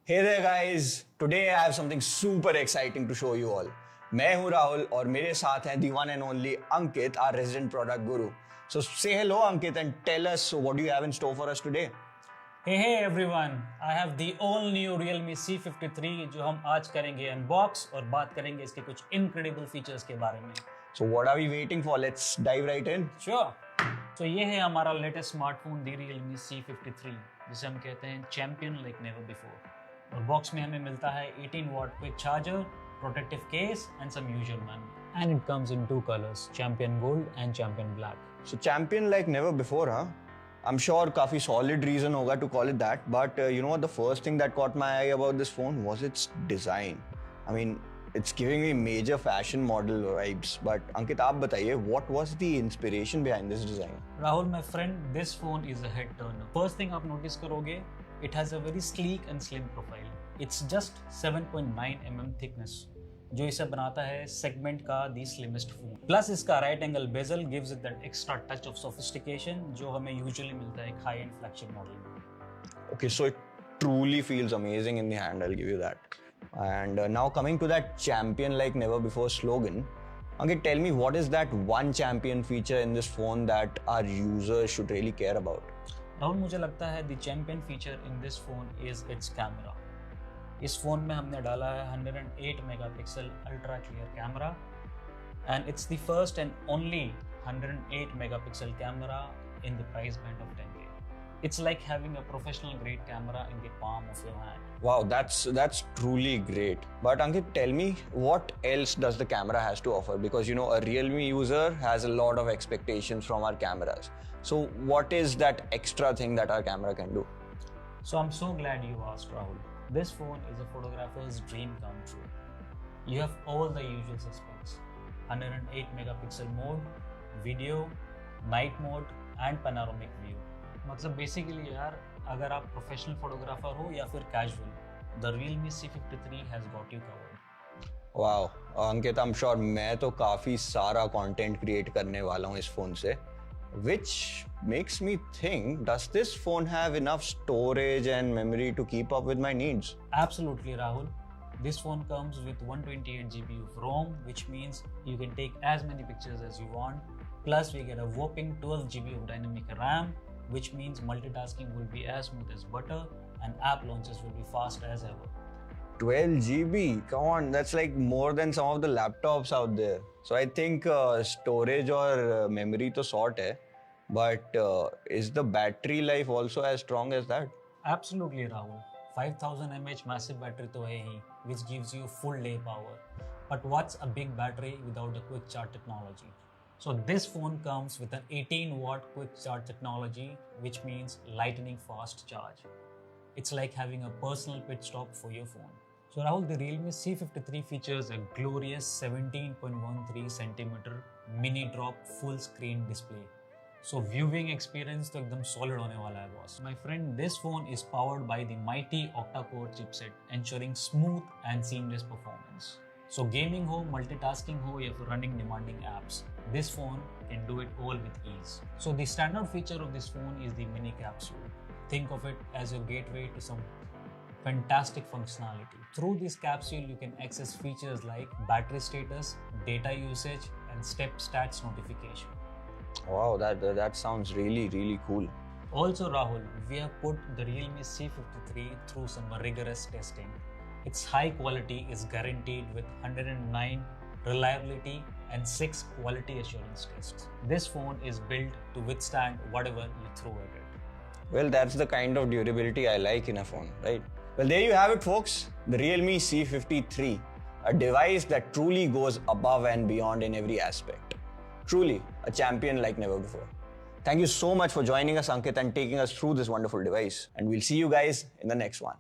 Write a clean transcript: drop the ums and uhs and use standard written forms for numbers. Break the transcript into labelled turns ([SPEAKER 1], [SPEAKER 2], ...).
[SPEAKER 1] Hey there guys, today I have something super exciting to show you all. मैं हूँ राहुल और मेरे साथ हैं the one and only Ankit, our resident product guru. So say hello Ankit and tell us what do you have in store for us today.
[SPEAKER 2] Hey everyone, I have the all new Realme C53 जो हम आज करेंगे unbox और बात करेंगे इसके कुछ incredible features के बारे में.
[SPEAKER 1] So what are we waiting for? Let's dive right in.
[SPEAKER 2] Sure. तो ये है हमारा लेटेस्ट स्मार्टफोन दी Realme C53 जिसे हम कहते हैं चैंपियन लाइक नेवर बिफोर. और बॉक्स में हमें मिलता है 18 watt quick charger, protective case and some user manual. And it comes in two colours, champion gold and champion black.
[SPEAKER 1] So champion like never before, huh? I'm sure काफी solid reason होगा to call it that, but you know what? The first thing that caught my eye about this phone was its design. I mean, it's giving me major fashion model vibes. But Ankit, आप बताइए, what was the inspiration behind this design?
[SPEAKER 2] Rahul, my friend, this phone is a head turner. First thing आप notice करोगे, it has a very sleek and slim profile. It's just 7.9 mm thickness, जो इसे बनाता है segment का the slimmest phone. Plus इसका right angle bezel gives it that extra touch of sophistication जो हमें यूजुअली मिलता है एक हाई एंड फ्लैगशिप मॉडल में.
[SPEAKER 1] Okay, so it truly feels amazing in the hand, I'll give you that. And now coming to that champion like never before slogan, Ankit, tell me what is that one champion feature in this phone that our users should really care about?
[SPEAKER 2] Rahul, मुझे लगता है the champion feature in this phone is it's camera. इस phone में हमने डाला है 108 megapixel ultra clear camera and it's the first and only 108 megapixel camera in the price band of 10K. It's like having a professional grade camera in the palm of your hand.
[SPEAKER 1] Wow, that's truly great. But Ankit, tell me what else does the camera has to offer? Because you know a Realme user has a lot of expectations from our cameras. So what is that extra thing that our camera can do?
[SPEAKER 2] So I'm so glad you asked, Rahul. This phone is a photographer's dream come true. You have all the usual suspects: 108 megapixel mode, video, night mode and panoramic view. मतलब basically यार अगर आप professional photographer हो या फिर casual, the Realme C53 has got you covered.
[SPEAKER 1] Wow, Ankit, I'm sure मैं तो काफी सारा कंटेंट क्रिएट करने वाला हूँ इस फोन से. Which makes me think, does this phone have enough storage and memory to keep up with my needs?
[SPEAKER 2] Absolutely, Rahul. This phone comes with 128 GB of ROM, which means you can take as many pictures as you want. Plus, we get a whopping 12 GB of dynamic RAM, which means multitasking will be as smooth as butter and app launches will be fast as ever.
[SPEAKER 1] 12 GB, come on, that's like more than some of the laptops out there. So I think storage or memory to sort hai, but is the battery life also as strong as that?
[SPEAKER 2] Absolutely, Rahul. 5000 mAh massive battery to hai hi, which gives you full day power. But what's a big battery without a quick charge technology? So this phone comes with an 18 watt quick charge technology, which means lightning fast charge. It's like having a personal pit stop for your phone. So Rahul, the Realme C53 features a glorious 17.13 centimeter mini drop full screen display. So viewing experience तो एकदम solid होने वाला है boss. My friend, this phone is powered by the mighty octa-core chipset, ensuring smooth and seamless performance. So gaming हो, multitasking हो या फिर running demanding apps, this phone can do it all with ease. So the standard feature of this phone is the mini capsule. Think of it as your gateway to some fantastic functionality. Through this capsule, you can access features like battery status, data usage, and step stats notification.
[SPEAKER 1] Wow, that sounds really cool.
[SPEAKER 2] Also, Rahul, we have put the Realme C53 through some rigorous testing. Its high quality is guaranteed with 109 reliability and 6 quality assurance tests. This phone is built to withstand whatever you throw at it.
[SPEAKER 1] Well, that's the kind of durability I like in a phone, right? Well, there you have it, folks. The Realme C53, a device that truly goes above and beyond in every aspect. Truly a champion like never before. Thank you so much for joining us, Ankit, and taking us through this wonderful device. And we'll see you guys in the next one.